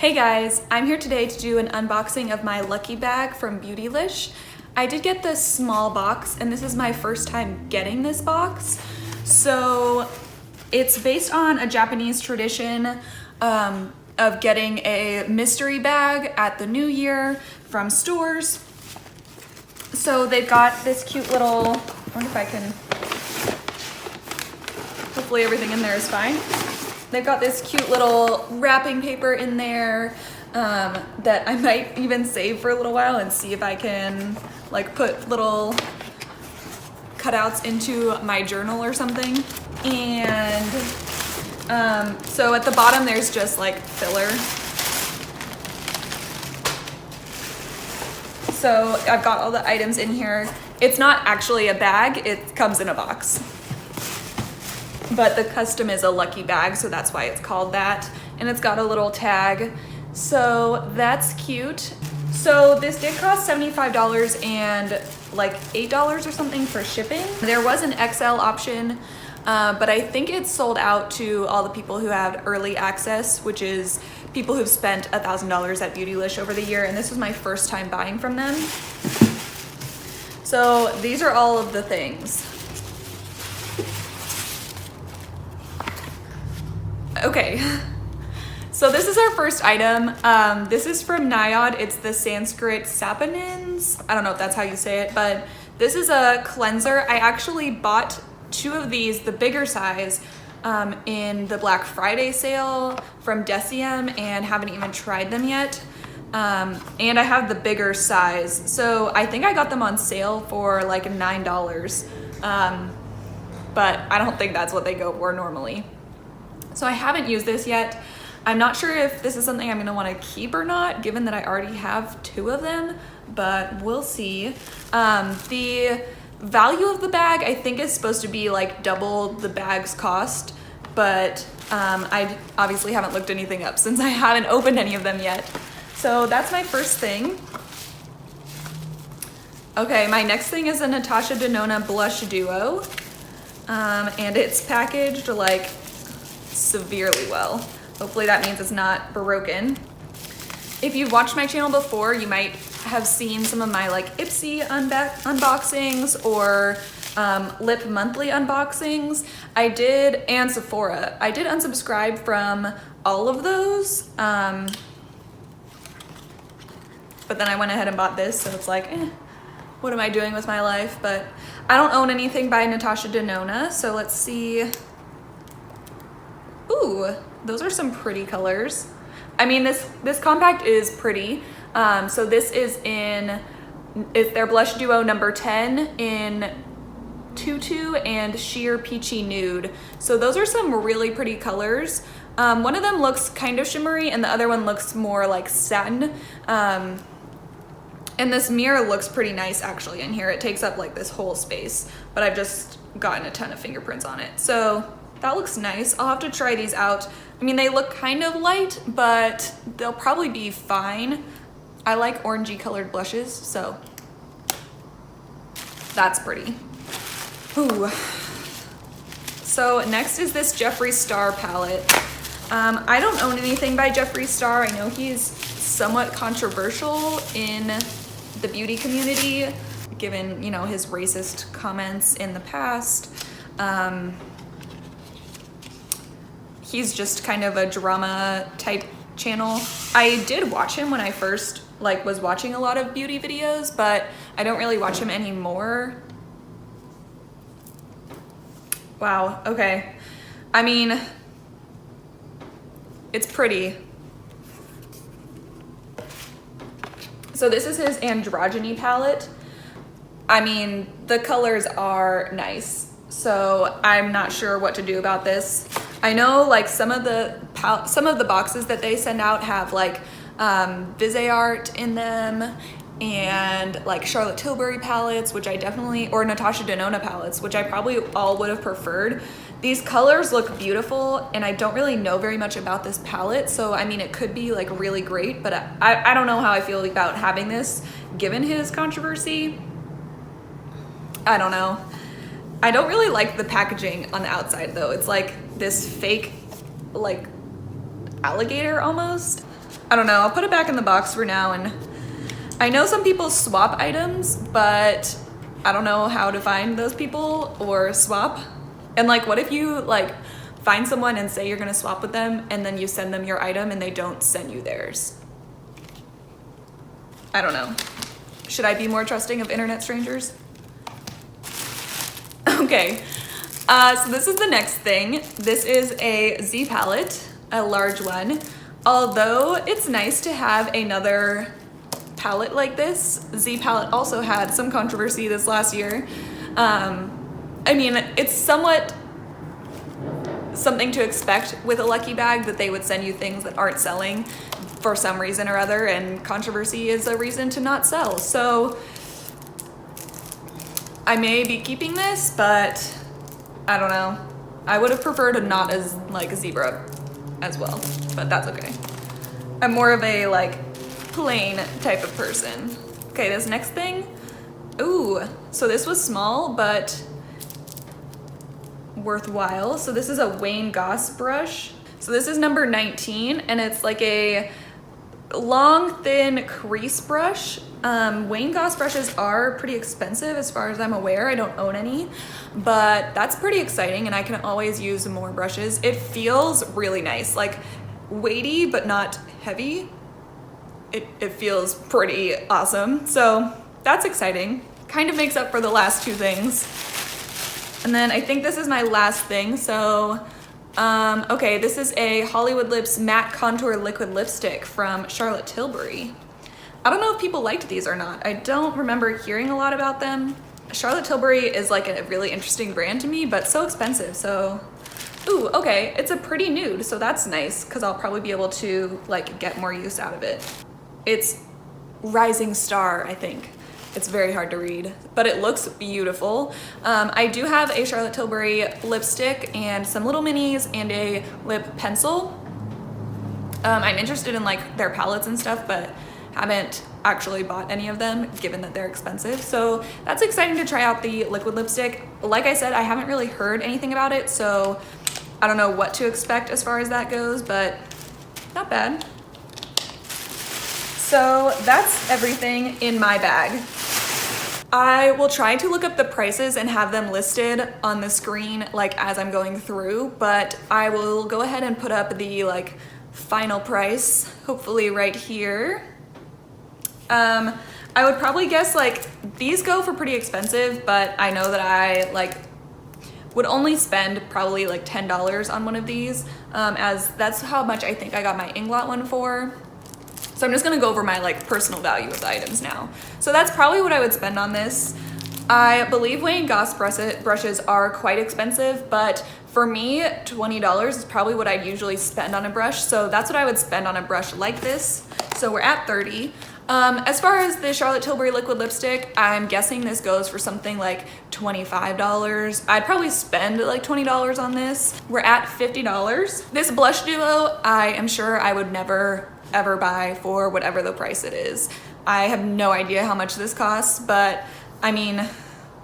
Hey guys, I'm here today to do an unboxing of my Lucky Bag from Beautylish. I did get this small box and this is my first time getting this box. So it's based on a Japanese tradition of getting a mystery bag at the new year from stores. So they've got this cute little, I wonder if I can, hopefully everything in there is fine. They've got this cute little wrapping paper in there that I might even save for a little while and see if I can like put little cutouts into my journal or something. And so at the bottom there's just like filler. So I've got all the items in here. It's not actually a bag, it comes in a box. But the custom is a Lucky Bag, so that's why it's called that. And it's got a little tag. So that's cute. So this did cost $75 and like $8 or something for shipping. There was an XL option, but I think it's sold out to all the people who have early access, which is people who've spent $1,000 at Beautylish over the year. And this was my first time buying from them. So these are all of the things. Okay, so this is our first item. This is from NIOD. It's the Sanskrit saponins. I don't know if that's how you say it, but this is a cleanser. I actually bought two of these, the bigger size, in the Black Friday sale from Deciem and haven't even tried them yet. And I have the bigger size. So I think I got them on sale for like $9, but I don't think that's what they go for normally. So I haven't used this yet. I'm not sure if this is something I'm gonna wanna keep or not, given that I already have two of them, but we'll see. The value of the bag, I think, is supposed to be like double the bag's cost, but I obviously haven't looked anything up since I haven't opened any of them yet. So that's my first thing. Okay, my next thing is a Natasha Danone blush duo, and it's packaged like severely well. Hopefully that means it's not broken. If you've watched my channel before, you might have seen some of my like Ipsy unboxings or Lip Monthly unboxings. And Sephora. I did unsubscribe from all of those, but then I went ahead and bought this, so it's like, what am I doing with my life? But I don't own anything by Natasha Danone, so let's see. Ooh, those are some pretty colors. I mean, this compact is pretty. So this is it's their blush duo number 10 in Tutu and Sheer Peachy Nude. So those are some really pretty colors. One of them looks kind of shimmery and the other one looks more like satin. And this mirror looks pretty nice actually in here. It takes up like this whole space, but I've just gotten a ton of fingerprints on it. So that looks nice. I'll have to try these out. I mean, they look kind of light, but they'll probably be fine. I like orangey colored blushes, so that's pretty. Ooh. So next is this Jeffree Star palette. I don't own anything by Jeffree Star. I know he's somewhat controversial in the beauty community, given, you know, his racist comments in the past. He's just kind of a drama type channel. I did watch him when I first was watching a lot of beauty videos, but I don't really watch him anymore. Wow, okay. I mean, it's pretty. So this is his androgyny palette. I mean, the colors are nice, so I'm not sure what to do about this. I know like some of the boxes that they send out have like Viseart in them and like Charlotte Tilbury palettes, which I definitely, or Natasha Danone palettes, which I probably all would have preferred. These colors look beautiful and I don't really know very much about this palette. So I mean, it could be like really great, but I don't know how I feel about having this given his controversy. I don't know. I don't really like the packaging on the outside though. It's like this fake like alligator almost. I don't know, I'll put it back in the box for now. And I know some people swap items, but I don't know how to find those people or swap. And like, what if you like find someone and say you're gonna swap with them and then you send them your item and they don't send you theirs? I don't know. Should I be more trusting of internet strangers? Okay, so this is the next thing. This is a Z palette, a large one. Although it's nice to have another palette like this. Z palette also had some controversy this last year. I mean, it's somewhat something to expect with a Lucky Bag that they would send you things that aren't selling for some reason or other, and controversy is a reason to not sell. So I may be keeping this, but I don't know. I would have preferred a not as like a zebra as well, but that's okay. I'm more of a like plain type of person. Okay, this next thing. Ooh, so this was small, but worthwhile. So this is a Wayne Goss brush. So this is number 19, and it's like a long, thin crease brush. Wayne Goss brushes are pretty expensive as far as I'm aware. I don't own any, but that's pretty exciting, and I can always use more brushes. It feels really nice, like weighty, but not heavy. It feels pretty awesome. So that's exciting. Kind of makes up for the last two things. And then I think this is my last thing. So, okay, this is a Hollywood Lips Matte Contour Liquid Lipstick from Charlotte Tilbury. I don't know if people liked these or not. I don't remember hearing a lot about them. Charlotte Tilbury is like a really interesting brand to me, but so expensive. So, ooh, okay, it's a pretty nude, so that's nice because I'll probably be able to like get more use out of it. It's Rising Star, I think. It's very hard to read, but it looks beautiful. I do have a Charlotte Tilbury lipstick and some little minis and a lip pencil. I'm interested in like their palettes and stuff, but haven't actually bought any of them given that they're expensive. So that's exciting to try out the liquid lipstick. Like I said, I haven't really heard anything about it, so I don't know what to expect as far as that goes, but not bad. So that's everything in my bag. I will try to look up the prices and have them listed on the screen like as I'm going through, but I will go ahead and put up the like final price, hopefully right here. I would probably guess like these go for pretty expensive, but I know that I like would only spend probably like $10 on one of these, as that's how much I think I got my Inglot one for. So I'm just gonna go over my like personal value of the items now. So that's probably what I would spend on this. I believe Wayne Goss brushes are quite expensive, but for me, $20 is probably what I'd usually spend on a brush. So that's what I would spend on a brush like this. So we're at 30. As far as the Charlotte Tilbury liquid lipstick, I'm guessing this goes for something like $25. I'd probably spend like $20 on this. We're at $50. This blush duo, I am sure I would never ever buy for whatever the price it is. I have no idea how much this costs, but I mean,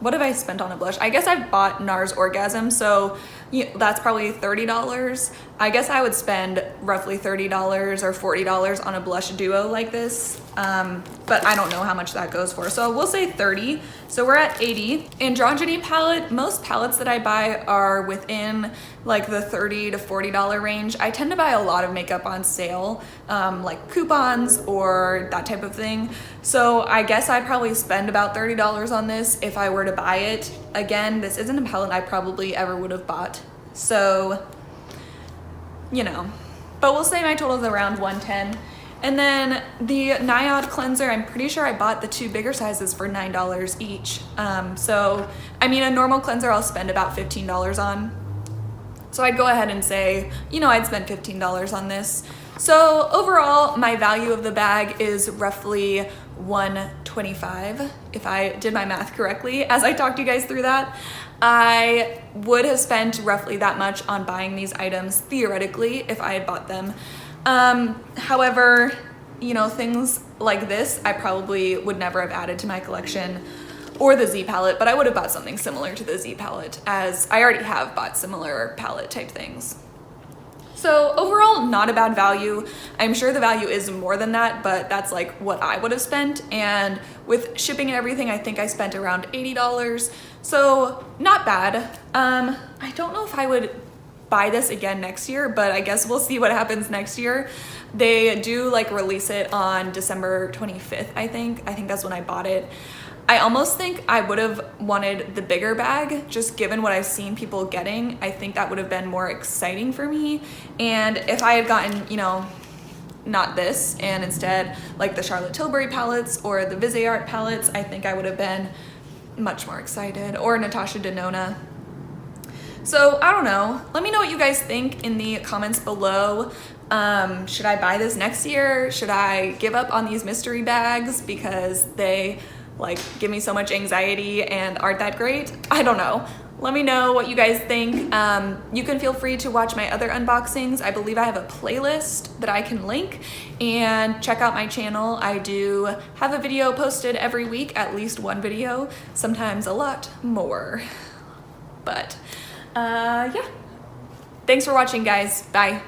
what have I spent on a blush? I guess I've bought NARS Orgasm, so yeah, that's probably $30. I guess I would spend roughly $30 or $40 on a blush duo like this, but I don't know how much that goes for. So we'll say 30. So we're at 80. Androgyny palette, most palettes that I buy are within like the $30 to $40 range. I tend to buy a lot of makeup on sale, like coupons or that type of thing. So I guess I'd probably spend about $30 on this if I were to buy it. Again, this isn't a palette I probably ever would have bought. So, you know, but we'll say my total is around 110. And then the NIOD cleanser, I'm pretty sure I bought the two bigger sizes for $9 each. So, I mean, a normal cleanser I'll spend about $15 on. So I'd go ahead and say, you know, I'd spend $15 on this. So overall, my value of the bag is roughly $125, if I did my math correctly. As I talked you guys through that, I would have spent roughly that much on buying these items, theoretically, if I had bought them. However, you know, things like this, I probably would never have added to my collection, or the Z palette, but I would have bought something similar to the Z palette, as I already have bought similar palette type things. So overall, not a bad value. I'm sure the value is more than that, but that's like what I would have spent. And with shipping and everything, I think I spent around $80. So not bad. I don't know if I would buy this again next year, but I guess we'll see what happens next year. They do like release it on December 25th, I think. I think that's when I bought it. I almost think I would have wanted the bigger bag, just given what I've seen people getting. I think that would have been more exciting for me. And if I had gotten, you know, not this, and instead like the Charlotte Tilbury palettes or the Viseart palettes, I think I would have been much more excited, or Natasha Danone. So I don't know. Let me know what you guys think in the comments below. Should I buy this next year? Should I give up on these mystery bags because they like give me so much anxiety and aren't that great? I don't know. Let me know what you guys think. You can feel free to watch my other unboxings. I believe I have a playlist that I can link, and check out my channel. I do have a video posted every week, at least one video, sometimes a lot more. But yeah, thanks for watching, guys. Bye.